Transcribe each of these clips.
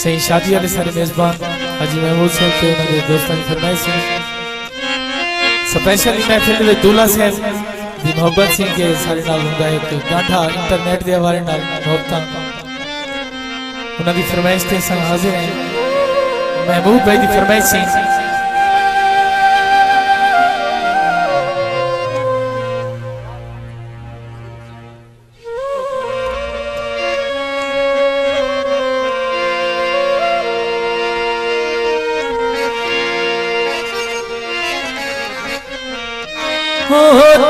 सही शादी वाले सारे मेजबान हाजी महमूद साहब के उन्होंने दोस्तों की फरमाइश स्पेशल महफिल में दूल्हा साहब दी मोहब्बत सिंह के सारे नाल हुंदा एक गांठा इंटरनेट दे हवाले नाल मोहब्बतां उन्हां दी फरमाइश ते असां हाजिर हैं। महबूब भाई दी फरमाइश सी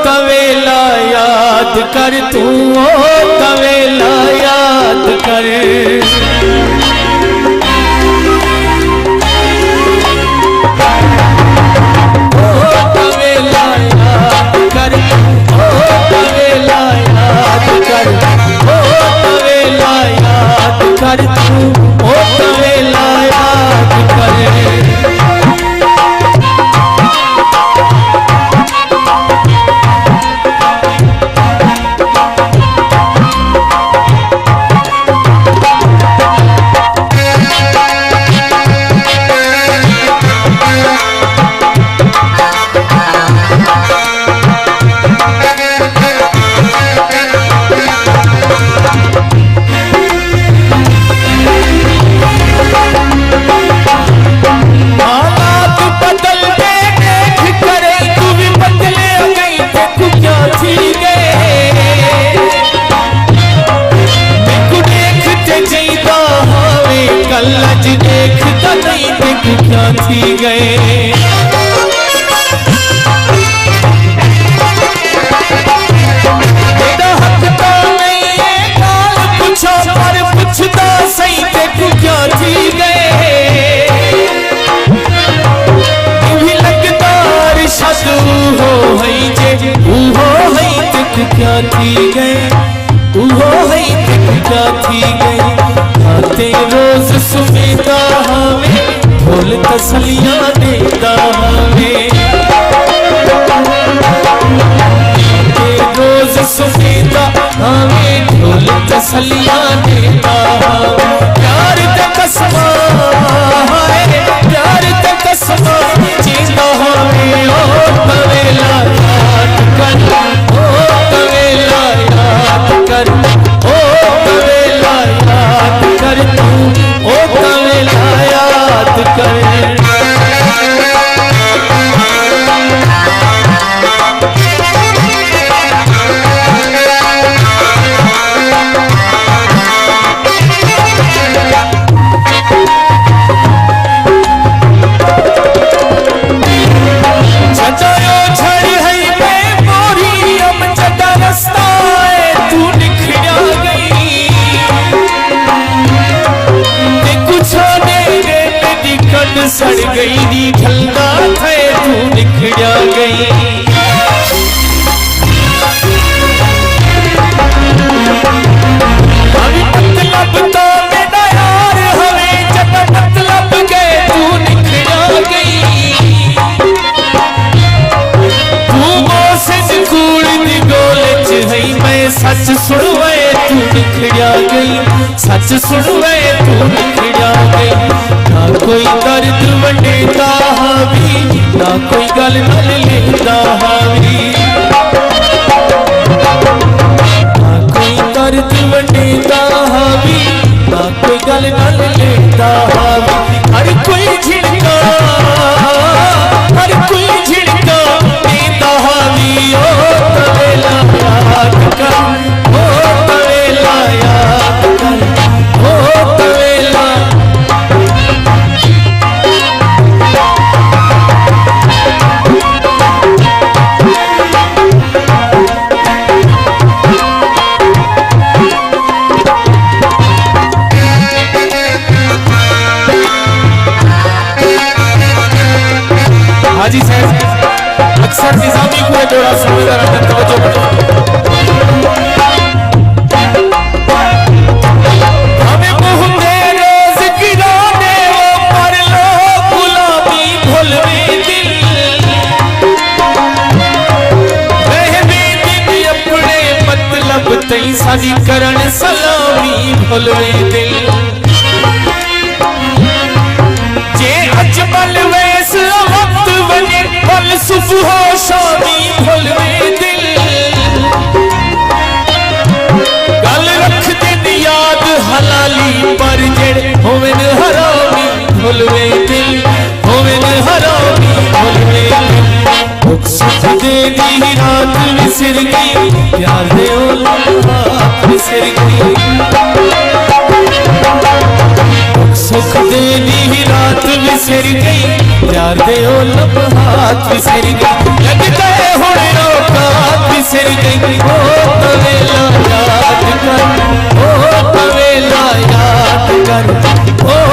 तवेला याद कर तू ओ तवेला याद कर ओ तवेला याद कर ओ तवेला याद कर ओ तवेला याद कर तू ओ तवेला याद कर। थी गए तेरा हक तो नहीं है गाल पूछो पर पूछता सही देखो क्या थी गए भी लगता रिशद हो है जे हो है देख क्या थी गए हो है देख क्या थी गए आते रोज सुबह हमें ढोल तसलियां देता हमें रोज सुबह हमें ढोल तसलियां देता हमें प्यार ते कसमा है प्यार ते कसमा जीता हमें ओ तवेला याद कर ओ तवेला याद कर ओ तवेला याद कर तू ओ तवेला याद कर। सड़ गई नी ढलना थे तू निखड़ा गई मतलब तो मेरा यार हमें जब मतलब गए तू निखड़ा गई तू से कूड़ दी गोलच है मैं सच सुनवे तू निखड़ा गई सच सुनवे तू निखड़ा गई ना कोई दर्द वंडेदा हावी ना कोई गल नल लेंदा हावी ना कोई दर्द वंडेदा हावी ना कोई गल नल लेंदा हावी हर कोई झिड़का देंदा हावी ओ तवेला याद कर ओ तवेला याद कर ओ तवेला हाजी साहब अक्सर निजामी को थोड़ा समझदार अंदर तवज्जो हमें मुंह दे रोज गिराने वो पर लो गुलाबी भुलवे दिल रहवे दिन अपने मतलब तई साजी करण सलामी भुलवे दिल दे ओ लम्हात विसर गई लगता है हुण औकात विसर गई ओ तवेला याद कर ओ तवेला याद कर ओ